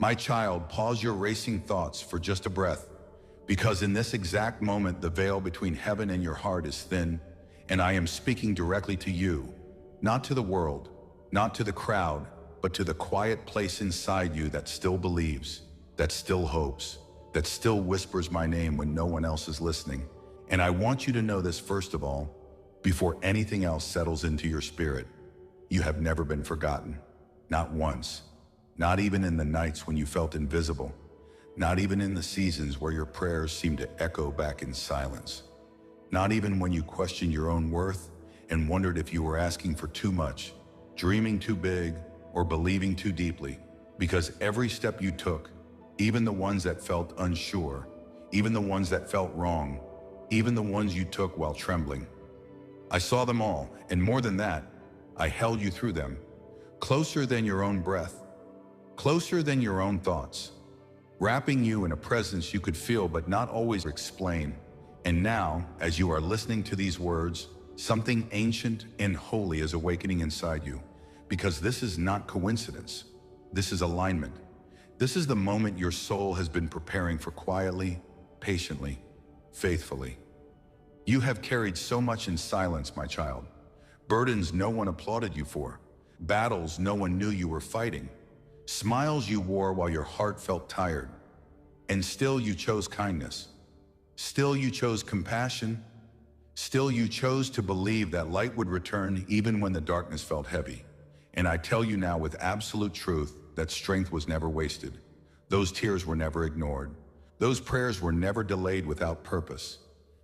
My child, pause your racing thoughts for just a breath, because in this exact moment, the veil between heaven and your heart is thin, and I am speaking directly to you, not to the world, not to the crowd, but to the quiet place inside you that still believes, that still hopes, that still whispers my name when no one else is listening. And I want you to know this first of all, before anything else settles into your spirit. You have never been forgotten. Not once. Not even in the nights when you felt invisible. Not even in the seasons where your prayers seemed to echo back in silence. Not even when you questioned your own worth and wondered if you were asking for too much, dreaming too big, or believing too deeply. Because every step you took, even the ones that felt unsure, even the ones that felt wrong, even the ones you took while trembling, I saw them all, and more than that, I held you through them, closer than your own breath, closer than your own thoughts, wrapping you in a presence you could feel but not always explain. And now, as you are listening to these words, something ancient and holy is awakening inside you, because this is not coincidence. This is alignment. This is the moment your soul has been preparing for quietly, patiently, faithfully. You have carried so much in silence, my child. Burdens no one applauded you for. Battles no one knew you were fighting. Smiles you wore while your heart felt tired. And still you chose kindness. Still you chose compassion. Still you chose to believe that light would return even when the darkness felt heavy. And I tell you now with absolute truth that strength was never wasted. Those tears were never ignored. Those prayers were never delayed without purpose.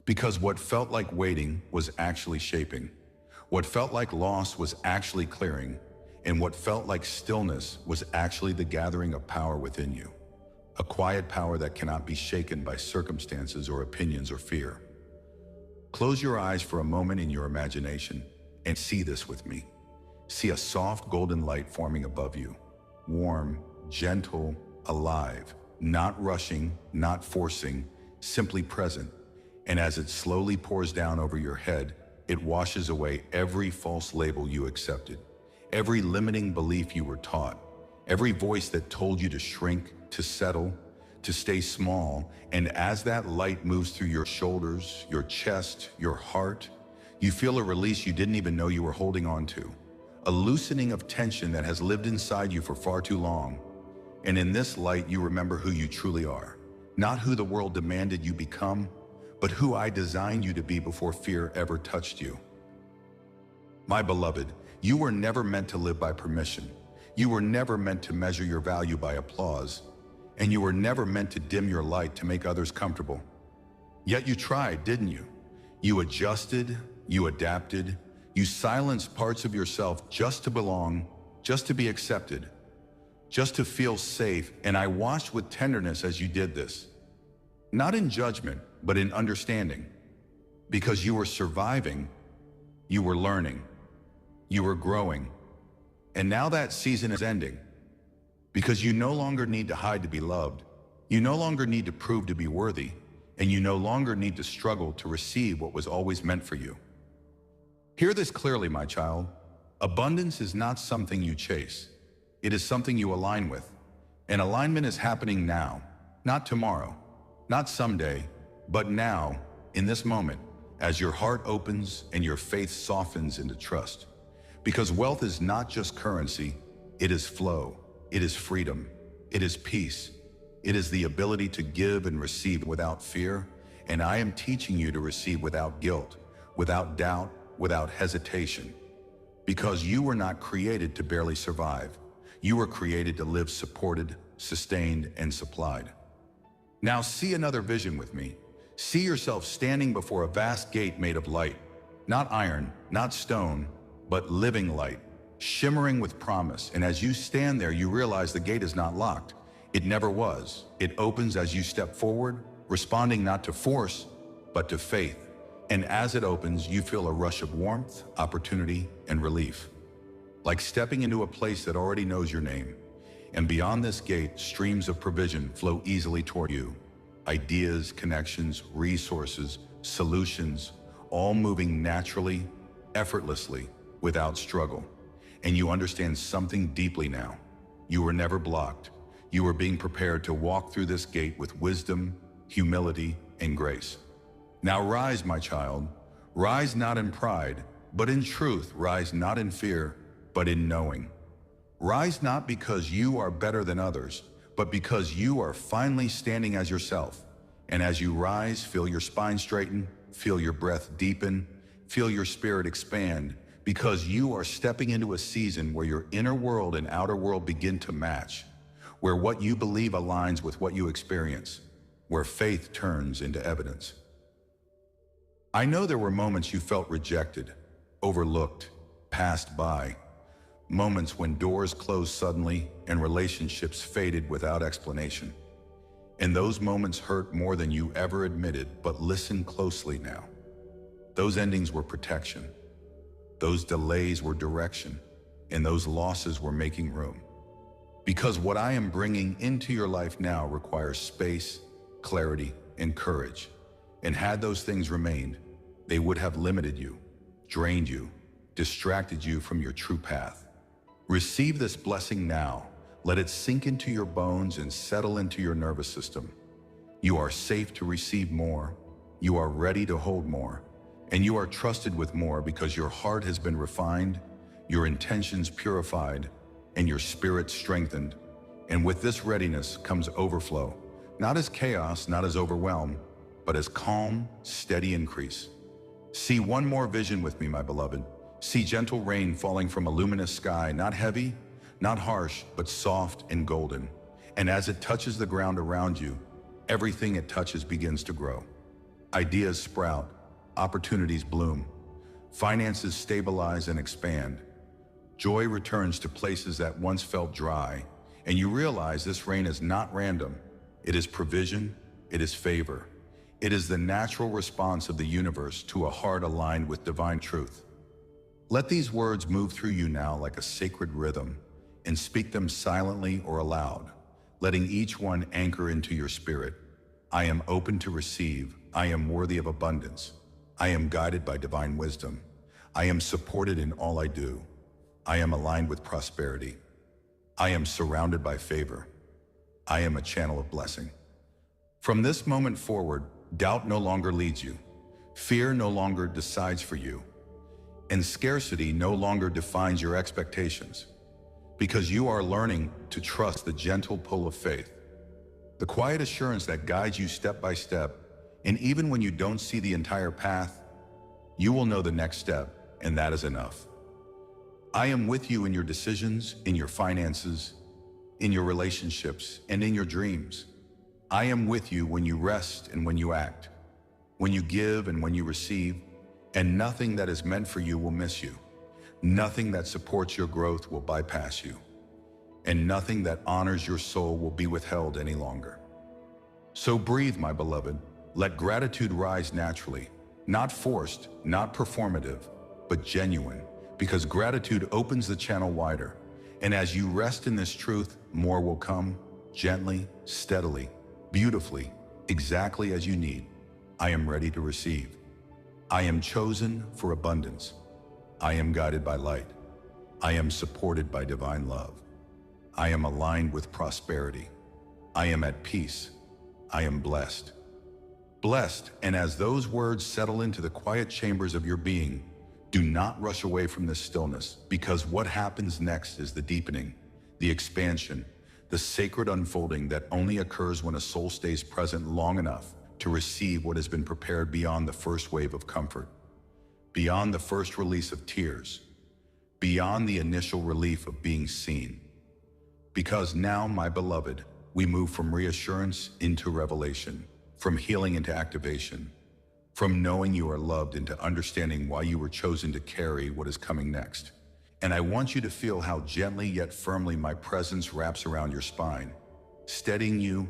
Because what felt like waiting was actually shaping. What felt like loss was actually clearing. And what felt like stillness was actually the gathering of power within you. A quiet power that cannot be shaken by circumstances or opinions or fear. Close your eyes for a moment in your imagination and see this with me. See a soft golden light forming above you. Warm, gentle, alive, not rushing, not forcing, simply present. And as it slowly pours down over your head, it washes away every false label you accepted, every limiting belief you were taught, every voice that told you to shrink, to settle, to stay small. And as that light moves through your shoulders, your chest, your heart, you feel a release you didn't even know you were holding on to. A loosening of tension that has lived inside you for far too long. And in this light, you remember who you truly are. Not who the world demanded you become, but who I designed you to be before fear ever touched you. My beloved, you were never meant to live by permission. You were never meant to measure your value by applause. And you were never meant to dim your light to make others comfortable. Yet you tried, didn't you? You adjusted, you adapted, you silenced parts of yourself just to belong, just to be accepted, just to feel safe. And I watched with tenderness as you did this. Not in judgment, but in understanding. Because you were surviving, you were learning, you were growing. And now that season is ending. Because you no longer need to hide to be loved. You no longer need to prove to be worthy. And you no longer need to struggle to receive what was always meant for you. Hear this clearly, my child. Abundance is not something you chase. It is something you align with. And alignment is happening now, not tomorrow, not someday, but now, in this moment, as your heart opens and your faith softens into trust. Because wealth is not just currency, it is flow, it is freedom, it is peace, it is the ability to give and receive without fear. And I am teaching you to receive without guilt, without doubt, without hesitation. Because you were not created to barely survive. You were created to live supported, sustained, and supplied. Now see another vision with me. See yourself standing before a vast gate made of light. Not iron, not stone, but living light, shimmering with promise. And as you stand there, you realize the gate is not locked. It never was. It opens as you step forward, responding not to force, but to faith. And as it opens, you feel a rush of warmth, opportunity, and relief. Like stepping into a place that already knows your name. And beyond this gate, streams of provision flow easily toward you. Ideas, connections, resources, solutions, all moving naturally, effortlessly, without struggle. And you understand something deeply now. You were never blocked. You are being prepared to walk through this gate with wisdom, humility, and grace. Now rise, my child. Rise not in pride, but in truth. Rise not in fear, but in knowing. Rise not because you are better than others, but because you are finally standing as yourself. And as you rise, feel your spine straighten, feel your breath deepen, feel your spirit expand, because you are stepping into a season where your inner world and outer world begin to match, where what you believe aligns with what you experience, where faith turns into evidence. I know there were moments you felt rejected, overlooked, passed by, moments when doors closed suddenly and relationships faded without explanation. And those moments hurt more than you ever admitted, but listen closely now. Those endings were protection. Those delays were direction, and those losses were making room. Because what I am bringing into your life now requires space, clarity, and courage. And had those things remained, they would have limited you, drained you, distracted you from your true path. Receive this blessing now. Let it sink into your bones and settle into your nervous system. You are safe to receive more. You are ready to hold more. And you are trusted with more because your heart has been refined, your intentions purified, and your spirit strengthened. And with this readiness comes overflow, not as chaos, not as overwhelm, but as calm, steady increase. See one more vision with me, my beloved. See gentle rain falling from a luminous sky, not heavy, not harsh, but soft and golden. And as it touches the ground around you, everything it touches begins to grow. Ideas sprout, opportunities bloom, finances stabilize and expand. Joy returns to places that once felt dry, and you realize this rain is not random. It is provision, it is favor. It is the natural response of the universe to a heart aligned with divine truth. Let these words move through you now like a sacred rhythm, and speak them silently or aloud, letting each one anchor into your spirit. I am open to receive. I am worthy of abundance. I am guided by divine wisdom. I am supported in all I do. I am aligned with prosperity. I am surrounded by favor. I am a channel of blessing. From this moment forward, doubt no longer leads you. Fear no longer decides for you. And scarcity no longer defines your expectations. Because you are learning to trust the gentle pull of faith, the quiet assurance that guides you step by step. And even when you don't see the entire path, you will know the next step, and that is enough. I am with you in your decisions, in your finances, in your relationships, and in your dreams. I am with you when you rest and when you act, when you give and when you receive, and nothing that is meant for you will miss you. Nothing that supports your growth will bypass you, and nothing that honors your soul will be withheld any longer. So breathe, my beloved. Let gratitude rise naturally, not forced, not performative, but genuine, because gratitude opens the channel wider. And as you rest in this truth, more will come, gently, steadily, beautifully, exactly as you need. I am ready to receive. I am chosen for abundance. I am guided by light. I am supported by divine love. I am aligned with prosperity. I am at peace. I am blessed. Blessed, and as those words settle into the quiet chambers of your being, do not rush away from this stillness, because what happens next is the deepening, the expansion, the sacred unfolding that only occurs when a soul stays present long enough to receive what has been prepared beyond the first wave of comfort, beyond the first release of tears, beyond the initial relief of being seen. Because now, my beloved, we move from reassurance into revelation, from healing into activation, from knowing you are loved into understanding why you were chosen to carry what is coming next. And I want you to feel how gently yet firmly my presence wraps around your spine, steadying you,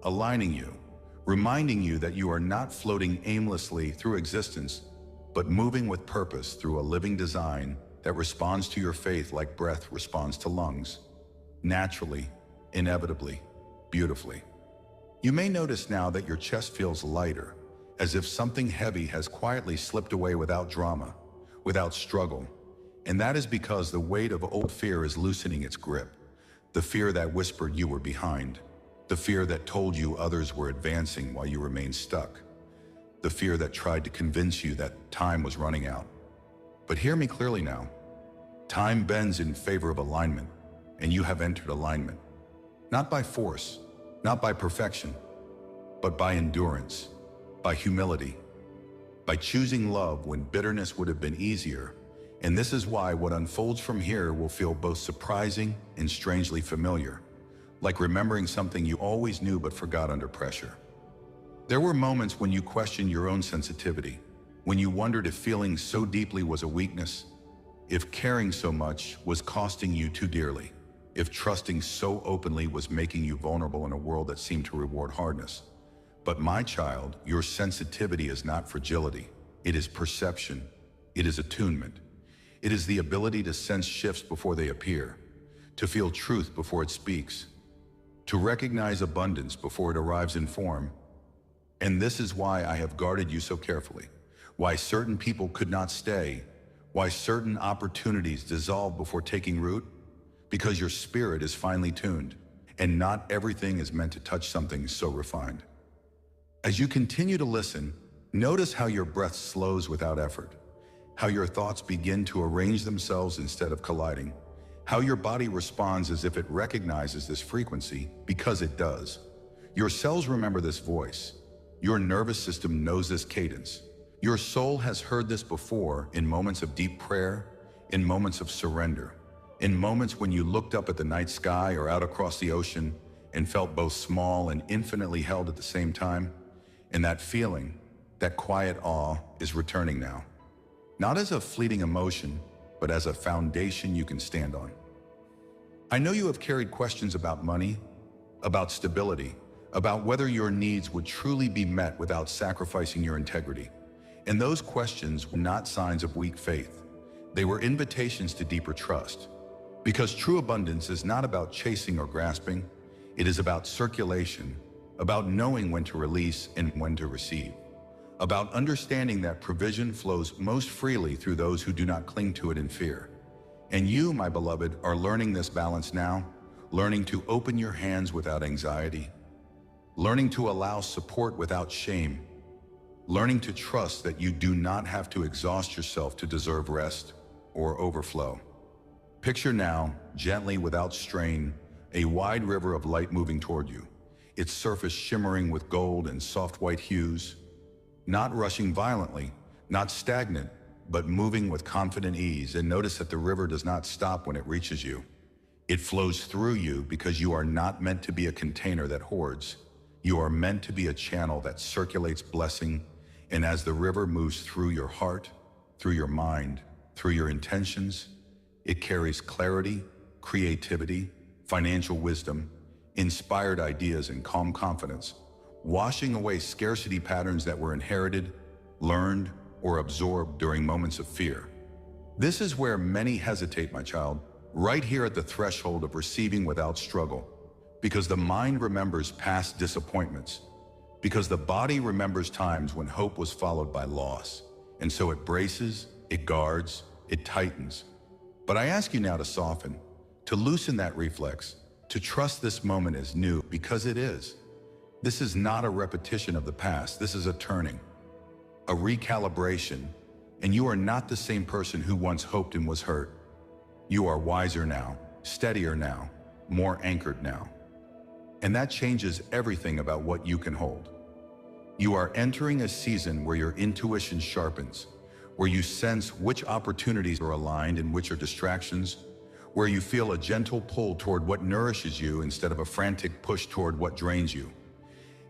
aligning you, reminding you that you are not floating aimlessly through existence, but moving with purpose through a living design that responds to your faith like breath responds to lungs, naturally, inevitably, beautifully. You may notice now that your chest feels lighter, as if something heavy has quietly slipped away without drama, without struggle. And that is because the weight of old fear is loosening its grip. The fear that whispered you were behind. The fear that told you others were advancing while you remained stuck. The fear that tried to convince you that time was running out. But hear me clearly now. Time bends in favor of alignment, and you have entered alignment. Not by force, not by perfection, but by endurance, by humility, by choosing love when bitterness would have been easier. And this is why what unfolds from here will feel both surprising and strangely familiar, like remembering something you always knew but forgot under pressure. There were moments when you questioned your own sensitivity, when you wondered if feeling so deeply was a weakness, if caring so much was costing you too dearly, if trusting so openly was making you vulnerable in a world that seemed to reward hardness. But my child, your sensitivity is not fragility. It is perception. It is attunement. It is the ability to sense shifts before they appear, to feel truth before it speaks, to recognize abundance before it arrives in form. And this is why I have guarded you so carefully, why certain people could not stay, why certain opportunities dissolve before taking root, because your spirit is finely tuned, and not everything is meant to touch something so refined. As you continue to listen, notice how your breath slows without effort, how your thoughts begin to arrange themselves instead of colliding, how your body responds as if it recognizes this frequency, because it does. Your cells remember this voice. Your nervous system knows this cadence. Your soul has heard this before in moments of deep prayer, in moments of surrender, in moments when you looked up at the night sky or out across the ocean and felt both small and infinitely held at the same time. And that feeling, that quiet awe, is returning now. Not as a fleeting emotion, but as a foundation you can stand on. I know you have carried questions about money, about stability, about whether your needs would truly be met without sacrificing your integrity. And those questions were not signs of weak faith. They were invitations to deeper trust. Because true abundance is not about chasing or grasping. It is about circulation, about knowing when to release and when to receive, about understanding that provision flows most freely through those who do not cling to it in fear. And you, my beloved, are learning this balance now, learning to open your hands without anxiety, learning to allow support without shame, learning to trust that you do not have to exhaust yourself to deserve rest or overflow. Picture now, gently without strain, a wide river of light moving toward you, its surface shimmering with gold and soft white hues, not rushing violently, not stagnant, but moving with confident ease. And notice that the river does not stop when it reaches you. It flows through you because you are not meant to be a container that hoards. You are meant to be a channel that circulates blessing. And as the river moves through your heart, through your mind, through your intentions, it carries clarity, creativity, financial wisdom, inspired ideas, and calm confidence, washing away scarcity patterns that were inherited, learned, or absorbed during moments of fear. This is where many hesitate, my child, right here at the threshold of receiving without struggle, because the mind remembers past disappointments, because the body remembers times when hope was followed by loss, and so it braces, it guards, it tightens. But I ask you now to soften, to loosen that reflex, to trust this moment as new, because it is. This is not a repetition of the past. This is a turning, a recalibration, and you are not the same person who once hoped and was hurt. You are wiser now, steadier now, more anchored now. And that changes everything about what you can hold. You are entering a season where your intuition sharpens, where you sense which opportunities are aligned and which are distractions, where you feel a gentle pull toward what nourishes you instead of a frantic push toward what drains you.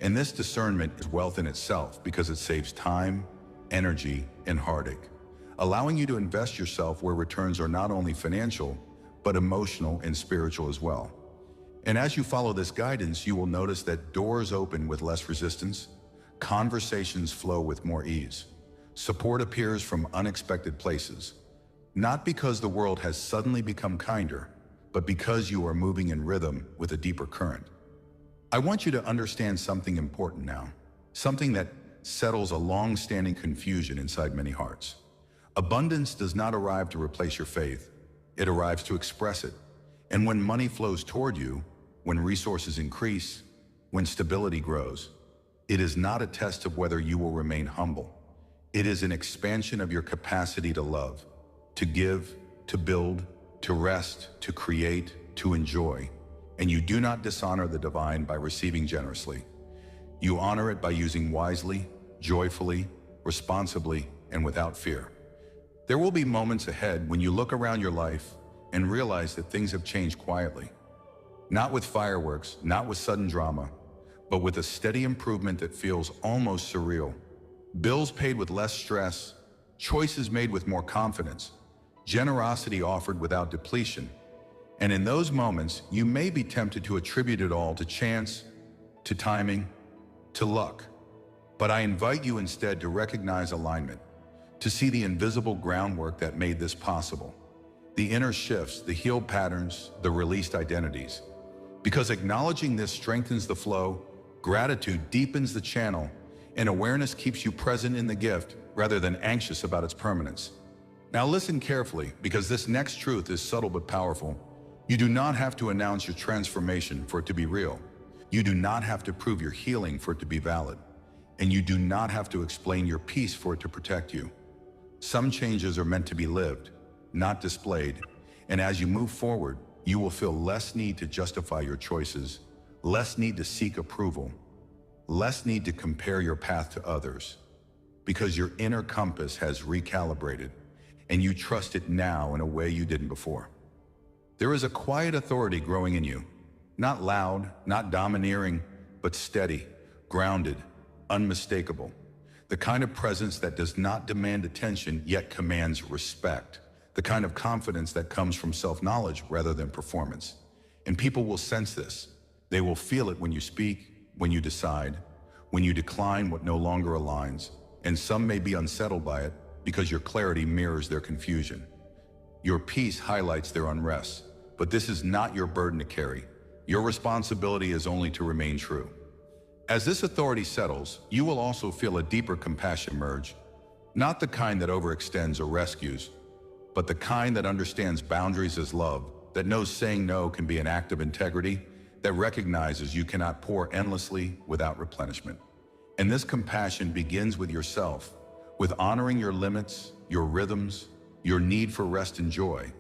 And this discernment is wealth in itself because it saves time, energy, and heartache, allowing you to invest yourself where returns are not only financial, but emotional and spiritual as well. And as you follow this guidance, you will notice that doors open with less resistance, conversations flow with more ease, support appears from unexpected places, not because the world has suddenly become kinder, but because you are moving in rhythm with a deeper current. I want you to understand something important now, something that settles a long-standing confusion inside many hearts. Abundance does not arrive to replace your faith. It arrives to express it. And when money flows toward you, when resources increase, when stability grows, it is not a test of whether you will remain humble. It is an expansion of your capacity to love, to give, to build, to rest, to create, to enjoy. And you do not dishonor the divine by receiving generously. You honor it by using wisely, joyfully, responsibly, and without fear. There will be moments ahead when you look around your life and realize that things have changed quietly. Not with fireworks, not with sudden drama, but with a steady improvement that feels almost surreal. Bills paid with less stress, choices made with more confidence, generosity offered without depletion. And in those moments, you may be tempted to attribute it all to chance, to timing, to luck. But I invite you instead to recognize alignment, to see the invisible groundwork that made this possible, the inner shifts, the healed patterns, the released identities. Because acknowledging this strengthens the flow, gratitude deepens the channel, and awareness keeps you present in the gift rather than anxious about its permanence. Now listen carefully, because this next truth is subtle but powerful. You do not have to announce your transformation for it to be real. You do not have to prove your healing for it to be valid. And you do not have to explain your peace for it to protect you. Some changes are meant to be lived, not displayed. And as you move forward, you will feel less need to justify your choices, less need to seek approval, less need to compare your path to others, because your inner compass has recalibrated and you trust it now in a way you didn't before. There is a quiet authority growing in you, not loud, not domineering, but steady, grounded, unmistakable. The kind of presence that does not demand attention yet commands respect. The kind of confidence that comes from self-knowledge rather than performance. And people will sense this. They will feel it when you speak, when you decide, when you decline what no longer aligns. And some may be unsettled by it because your clarity mirrors their confusion. Your peace highlights their unrest. But this is not your burden to carry. Your responsibility is only to remain true. As this authority settles, you will also feel a deeper compassion emerge. Not the kind that overextends or rescues, but the kind that understands boundaries as love, that knows saying no can be an act of integrity, that recognizes you cannot pour endlessly without replenishment. And this compassion begins with yourself, with honoring your limits, your rhythms, your need for rest and joy,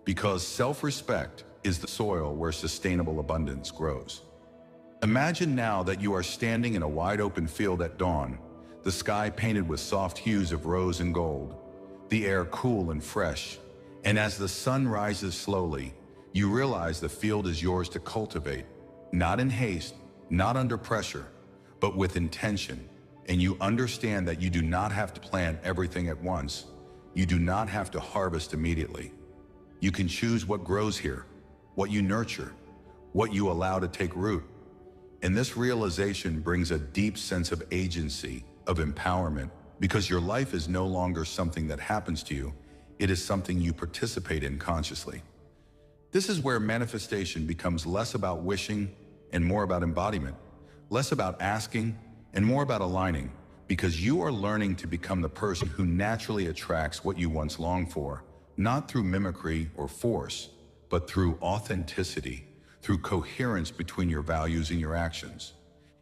because self-respect is the soil where sustainable abundance grows. Imagine now that you are standing in a wide open field at dawn, the sky painted with soft hues of rose and gold, the air cool and fresh, and as the sun rises slowly, you realize the field is yours to cultivate, not in haste, not under pressure, but with intention. And you understand that you do not have to plant everything at once. You do not have to harvest immediately. You can choose what grows here, what you nurture, what you allow to take root. And this realization brings a deep sense of agency, of empowerment, because your life is no longer something that happens to you. It is something you participate in consciously. This is where manifestation becomes less about wishing and more about embodiment, less about asking and more about aligning, because you are learning to become the person who naturally attracts what you once longed for, not through mimicry or force, but through authenticity, through coherence between your values and your actions.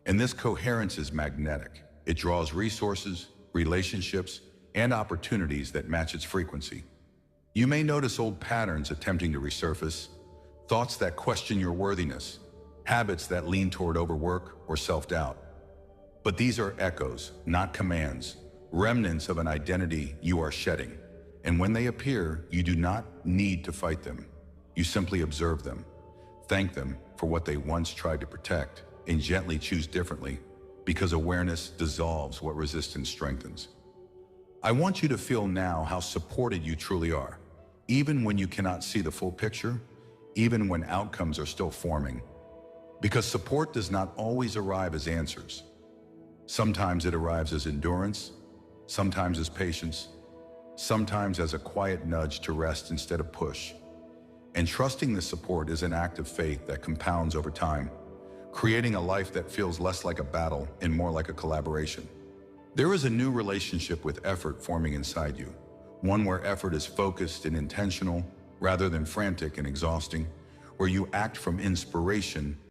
And this coherence is magnetic. It draws resources, relationships, and opportunities that match its frequency. You may notice old patterns attempting to resurface, thoughts that question your worthiness, habits that lean toward overwork or self-doubt. But these are echoes, not commands, remnants of an identity you are shedding. And when they appear, you do not need to fight them. You simply observe them, thank them for what they once tried to protect, and gently choose differently, because awareness dissolves what resistance strengthens. I want you to feel now how supported you truly are, even when you cannot see the full picture, even when outcomes are still forming. Because support does not always arrive as answers. Sometimes it arrives as endurance, sometimes as patience, sometimes as a quiet nudge to rest instead of push. And trusting this support is an act of faith that compounds over time, creating a life that feels less like a battle and more like a collaboration. There is a new relationship with effort forming inside you, one where effort is focused and intentional rather than frantic and exhausting, where you act from inspiration